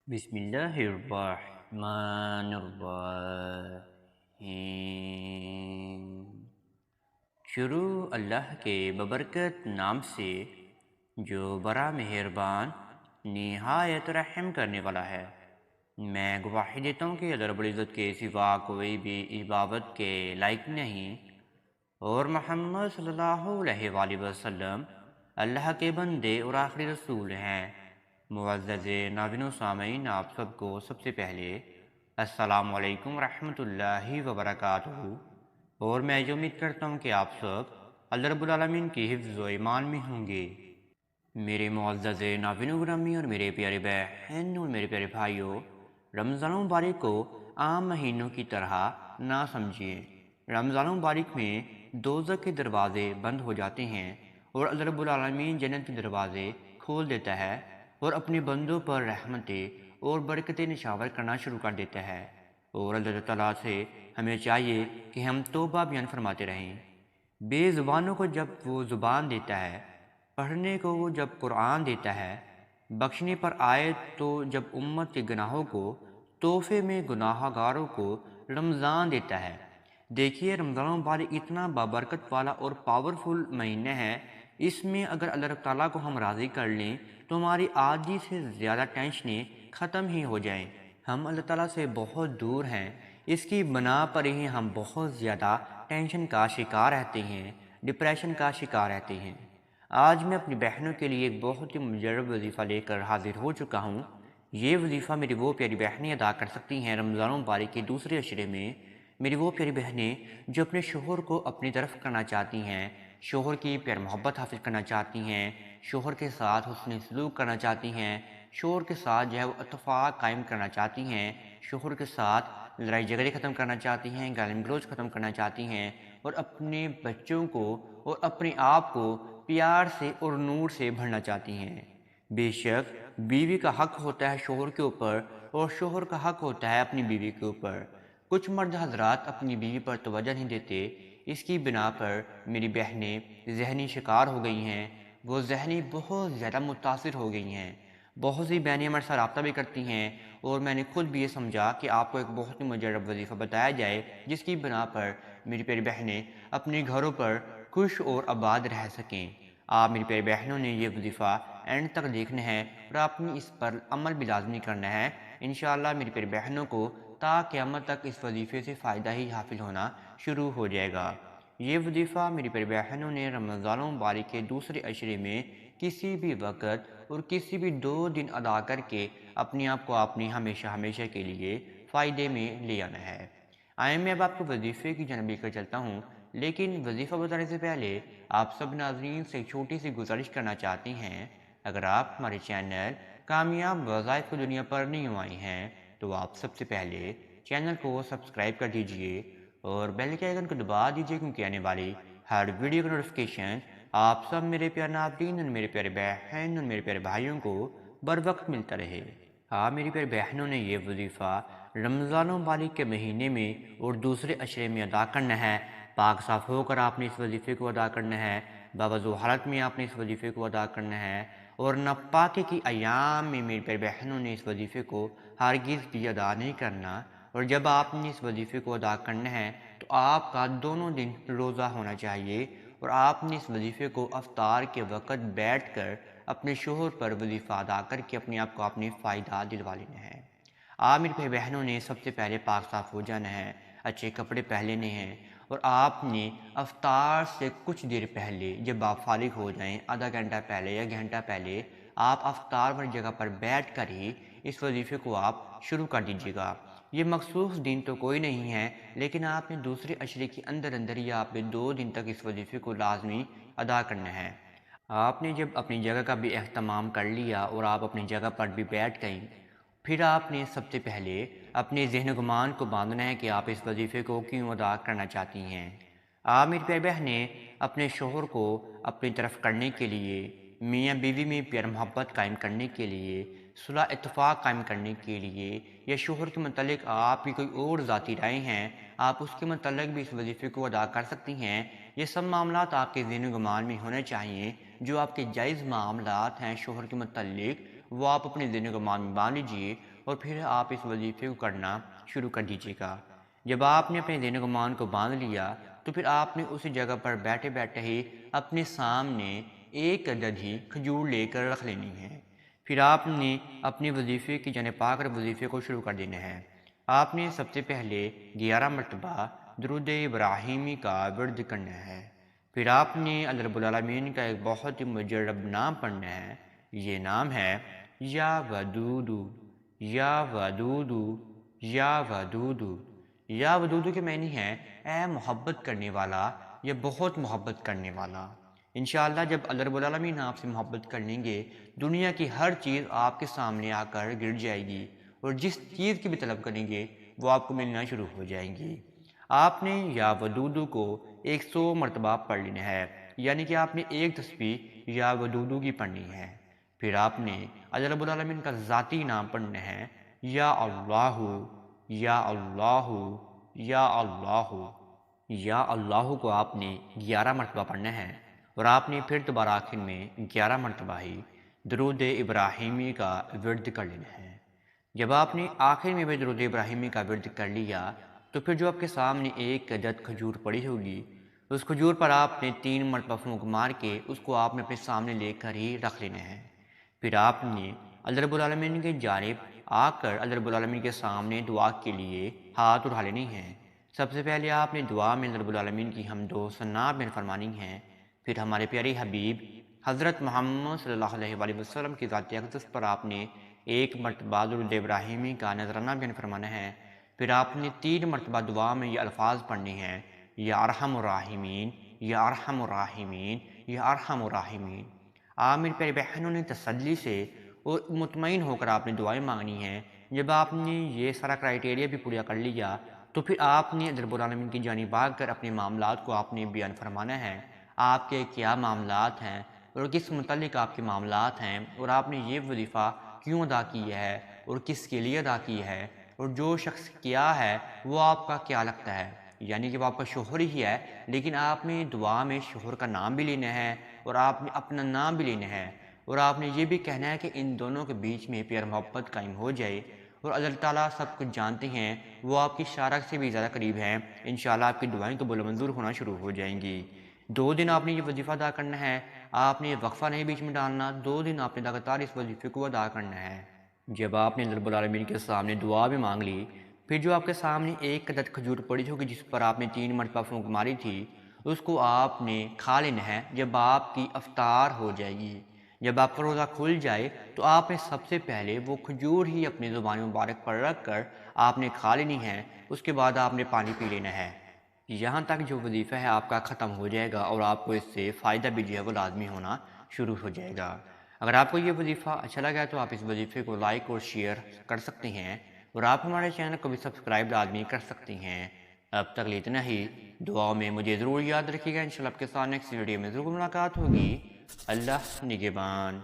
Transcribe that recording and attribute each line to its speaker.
Speaker 1: بسم اللہ الرحمن الرحیم۔ شروع اللہ کے ببرکت نام سے جو بڑا مہربان نہایت رحم کرنے والا ہے۔ میں گواہی دیتا ہوں کہ اللہ رب العزت کے سوا کوئی بھی عبادت کے لائق نہیں، اور محمد صلی اللہ علیہ وآلہ وسلم اللہ کے بندے اور آخری رسول ہیں۔ معزز ناظرین و سامعین، آپ سب کو سب سے پہلے السلام علیکم ورحمۃ اللہ وبرکاتہ، اور میں یہ امید کرتا ہوں کہ آپ سب اللہ رب العالمین کی حفظ و ایمان میں ہوں گے۔ میرے معزز ناظرین و گرامی اور میرے پیارے بہن اور میرے پیارے بھائیوں، رمضان مبارک کو عام مہینوں کی طرح نہ سمجھیں۔ رمضان مبارک میں دوزخ کے دروازے بند ہو جاتے ہیں اور اللہ رب العالمین جنت کے دروازے کھول دیتا ہے اور اپنے بندوں پر رحمتیں اور برکتیں نشاور کرنا شروع کر دیتا ہے، اور اللہ تعالیٰ سے ہمیں چاہیے کہ ہم توبہ بیان فرماتے رہیں۔ بے زبانوں کو جب وہ زبان دیتا ہے، پڑھنے کو وہ جب قرآن دیتا ہے، بخشنے پر آئے تو جب امت کے گناہوں کو، تحفے میں گناہ گاروں کو رمضان دیتا ہے۔ دیکھیے، رمضان مبارک اتنا بابرکت والا اور پاورفل مہینہ ہے، اس میں اگر اللہ تعالیٰ کو ہم راضی کر لیں تو ہماری آدھی سے زیادہ ٹینشنیں ختم ہی ہو جائیں۔ ہم اللہ تعالیٰ سے بہت دور ہیں، اس کی بنا پر ہی ہم بہت زیادہ ٹینشن کا شکار رہتے ہیں، ڈپریشن کا شکار رہتے ہیں۔ آج میں اپنی بہنوں کے لیے ایک بہت ہی مجرب وظیفہ لے کر حاضر ہو چکا ہوں۔ یہ وظیفہ میری وہ پیاری بہنیں ادا کر سکتی ہیں رمضان مبارک کے دوسرے عشرے میں۔ میری وہ پیاری بہنیں جو اپنے شوہر کو اپنی طرف کرنا چاہتی ہیں، شوہر کی پیار محبت حاصل کرنا چاہتی ہیں، شوہر کے ساتھ حسن سلوک کرنا چاہتی ہیں، شوہر کے ساتھ جو ہے وہ اتفاق قائم کرنا چاہتی ہیں، شوہر کے ساتھ لڑائی جھگڑے ختم کرنا چاہتی ہیں، گالی گلوچ ختم کرنا چاہتی ہیں، اور اپنے بچوں کو اور اپنے آپ کو پیار سے اور نور سے بھرنا چاہتی ہیں۔ بے شک بیوی کا حق ہوتا ہے شوہر کے اوپر، اور شوہر کا حق ہوتا ہے اپنی بیوی کے اوپر۔ کچھ مرد حضرات اپنی بیوی پر توجہ نہیں دیتے، اس کی بنا پر میری بہنیں ذہنی شکار ہو گئی ہیں، وہ ذہنی بہت زیادہ متاثر ہو گئی ہیں۔ بہت سی بہنیں ہمارے ساتھ رابطہ بھی کرتی ہیں، اور میں نے خود بھی یہ سمجھا کہ آپ کو ایک بہت ہی مجرب وظیفہ بتایا جائے، جس کی بنا پر میری پیاری بہنیں اپنے گھروں پر خوش اور آباد رہ سکیں۔ آپ میری پیاری بہنوں نے یہ وظیفہ اینڈ تک دیکھنا ہے اور آپ نے اس پر عمل بھی لازمی کرنا ہے۔ انشاءاللہ میری پیاری بہنوں کو تا قیامت تک اس وظیفے سے فائدہ ہی حاصل ہونا شروع ہو جائے گا۔ یہ وظیفہ میری پیاری بہنوں نے رمضان مبارک کے دوسرے عشرے میں کسی بھی وقت اور کسی بھی 2 دن ادا کر کے اپنے آپ کو اپنی ہمیشہ کے لیے فائدے میں لے آنا ہے۔ آئیں میں اب آپ کو وظیفے کی جانب لے کر چلتا ہوں، لیکن وظیفہ بتانے سے پہلے آپ سب ناظرین سے ایک چھوٹی سی گزارش کرنا چاہتے ہیں۔ اگر آپ ہمارے چینل کامیاب وظائف کو دنیا پر نہیں آئے ہیں تو آپ سب سے پہلے چینل کو سبسکرائب کر دیجئے اور بیل کے آئیکن کو دبا دیجئے، کیونکہ آنے والی ہر ویڈیو کا نوٹیفیکیشن آپ سب میرے پیارے ناظرین اور میرے پیارے بہن اور میرے پیارے بھائیوں کو بر وقت ملتا رہے۔ ہاں میری پیارے بہنوں نے یہ وظیفہ رمضان مبارک کے مہینے میں اور دوسرے عشرے میں ادا کرنا ہے۔ پاک صاف ہو کر آپ نے اس وظیفے کو ادا کرنا ہے، باوضو حالت میں آپ نے اس وظیفے کو ادا کرنا ہے، اور ناپاکی کی ایام میں میری پیارے بہنوں نے اس وظیفے کو ہرگز بھی ادا نہیں کرنا۔ اور جب آپ نے اس وظیفے کو ادا کرنا ہے تو آپ کا دونوں دن روزہ ہونا چاہیے، اور آپ نے اس وظیفے کو افطار کے وقت بیٹھ کر اپنے شوہر پر وظیفہ ادا کر کے اپنے آپ کو اپنے فائدہ دلوا لینا ہے۔ آپ میری پیاری بہنوں نے سب سے پہلے پاک صاف ہو جانا ہے، اچھے کپڑے پہن لینے ہیں، اور آپ نے افطار سے کچھ دیر پہلے جب آپ فارغ ہو جائیں، آدھا گھنٹہ پہلے یا گھنٹہ پہلے، آپ افطار والی جگہ پر بیٹھ کر ہی اس وظیفے کو آپ شروع کر دیجیے گا۔ یہ مخصوص دن تو کوئی نہیں ہے، لیکن آپ نے دوسرے عشرے کے اندر ہی آپ نے 2 دن تک اس وظیفے کو لازمی ادا کرنا ہے۔ آپ نے جب اپنی جگہ کا بھی اہتمام کر لیا اور آپ اپنی جگہ پر بھی بیٹھ گئیں، پھر آپ نے سب سے پہلے اپنے ذہن و گمان کو باندھنا ہے کہ آپ اس وظیفے کو کیوں ادا کرنا چاہتی ہیں۔ آپ میری پیاری بہنیں اپنے شوہر کو اپنی طرف کرنے کے لیے، میاں بیوی میں پیار محبت قائم کرنے کے لیے، صلح اتفاق قائم کرنے کے لیے، یا شوہر کے متعلق آپ کی کوئی اور ذاتی رائے ہیں، آپ اس کے متعلق بھی اس وظیفے کو ادا کر سکتی ہیں۔ یہ سب معاملات آپ کے ذہن و گمان میں ہونے چاہیے۔ جو آپ کے جائز معاملات ہیں شوہر کے متعلق، وہ آپ اپنے ذہن و گمان میں باندھ لیجئے، اور پھر آپ اس وظیفے کو کرنا شروع کر دیجیے گا۔ جب آپ نے اپنے دین و گمان کو باندھ لیا تو پھر آپ نے اسی جگہ پر بیٹھے بیٹھے ہی اپنے سامنے ایک عدد ہی کھجور لے کر رکھ لینی ہے۔ پھر آپ نے اپنے وظیفے کی جانب پا کر وظیفے کو شروع کر دینا ہے۔ آپ نے سب سے پہلے 11 مرتبہ درود ابراہیمی کا ورد کرنا ہے۔ پھر آپ نے اللہ رب العالمین کا ایک بہت ہی مجرب نام پڑھنا ہے۔ یہ نام ہے یا ودودو، یا ودودو، یا ودودو۔ یا ودودو کے معنی ہے اے محبت کرنے والا یا بہت محبت کرنے والا۔ انشاءاللہ جب اللہ رب العالمین آپ سے محبت کر لیں گے، دنیا کی ہر چیز آپ کے سامنے آ کر گر جائے گی، اور جس چیز کی بھی طلب کریں گے وہ آپ کو ملنا شروع ہو جائیں گی۔ آپ نے یا ودودو کو 100 مرتبہ پڑھ لینا ہے، یعنی کہ آپ نے ایک تسبیح یا ودودو کی پڑھنی ہے۔ پھر آپ نے اللہ رب العالمین کا ذاتی نام پڑھنا ہے، یا اللہ، یا اللہ، یا اللہ۔ یا اللہ کو آپ نے 11 مرتبہ پڑھنا ہے، اور آپ نے پھر دوبارہ آخر میں 11 مرتبہ ہی درود ابراہیمی کا ورد کر لینا ہے۔ جب آپ نے آخر میں بھی درود ابراہیمی کا ورد کر لیا تو پھر جو آپ کے سامنے ایک عدد کھجور پڑی ہوگی، اس کھجور پر آپ نے 3 مرتبہ پھونک مار کے اس کو آپ نے اپنے سامنے لے کر ہی رکھ لینا ہے۔ پھر آپ نے اللہ رب العالمین کی جانب آ کر اللہ رب العالمین کے سامنے دعا کے لیے ہاتھ اٹھا لینے ہیں۔ سب سے پہلے آپ نے دعا میں اللہ رب العالمین کی حمد و ثنا بیان فرمانی ہے، پھر ہمارے پیارے حبیب حضرت محمد صلی اللہ علیہ وآلہ وسلم کی ذات اقدس پر آپ نے 1 مرتبہ درود ابراہیمی کا نذرانہ بیان فرمانا ہے۔ پھر آپ نے 3 مرتبہ دعا میں یہ الفاظ پڑھنے ہیں، یا ارحم الراحمین، یا ارحم الراحمین، یا ارحم الراحمین۔ آپ میری پیاری بہنوں نے تسلی سے اور مطمئن ہو کر آپ نے دعائیں مانگنی ہیں۔ جب آپ نے یہ سارا کرائٹیریا بھی پورا کر لیا تو پھر آپ نے رب العالمین کی جانب آ کر اپنے معاملات کو آپ نے بیان فرمانا ہے، آپ کے کیا معاملات ہیں اور کس متعلق آپ کے معاملات ہیں، اور آپ نے یہ وظیفہ کیوں ادا کیا ہے اور کس کے لیے ادا کی ہے، اور جو شخص کیا ہے وہ آپ کا کیا لگتا ہے، یعنی کہ وہ آپ کا شوہر ہی ہے، لیکن آپ نے دعا میں شوہر کا نام بھی لینا ہے اور آپ نے اپنا نام بھی لینا ہے، اور آپ نے یہ بھی کہنا ہے کہ ان دونوں کے بیچ میں پیار محبت قائم ہو جائے، اور اللہ تعالیٰ سب کچھ جانتے ہیں، وہ آپ کی شارک سے بھی زیادہ قریب ہیں۔ انشاءاللہ آپ کی دعائیں قبول و منظور ہونا شروع ہو جائیں گی۔ 2 دن آپ نے یہ وظیفہ ادا کرنا ہے، آپ نے وقفہ نہیں بیچ میں ڈالنا، 2 دن آپ نے لگاتار اس وظیفے کو ادا کرنا ہے۔ جب آپ نے رب العالمین کے سامنے دعا بھی مانگ لی، پھر جو آپ کے سامنے ایک عدد کھجور پڑی ہوگی جس پر آپ نے 3 مرتبہ پھونک ماری تھی، اس کو آپ نے کھا لینا ہے جب آپ کی افطار ہو جائے گی۔ جب آپ کا روزہ کھل جائے تو آپ نے سب سے پہلے وہ کھجور ہی اپنی زبان مبارک پر رکھ کر آپ نے کھا لینی ہے، اس کے بعد آپ نے پانی پی لینا ہے، یہاں تک جو وظیفہ ہے آپ کا ختم ہو جائے گا، اور آپ کو اس سے فائدہ بھی جو ہے وہ لازمی ہونا شروع ہو جائے گا۔ اگر آپ کو یہ وظیفہ اچھا لگا تو آپ اس وظیفے کو لائک اور شیئر کر سکتے ہیں، اور آپ ہمارے چینل کو بھی سبسکرائب لازمی کر سکتے ہیں۔ اب تک اتنا ہی، دعاؤں میں مجھے ضرور یاد رکھیے گا۔ انشاءاللہ آپ کے ساتھ نیکسٹ ویڈیو میں ضرور ملاقات ہوگی۔ اللہ نگہبان۔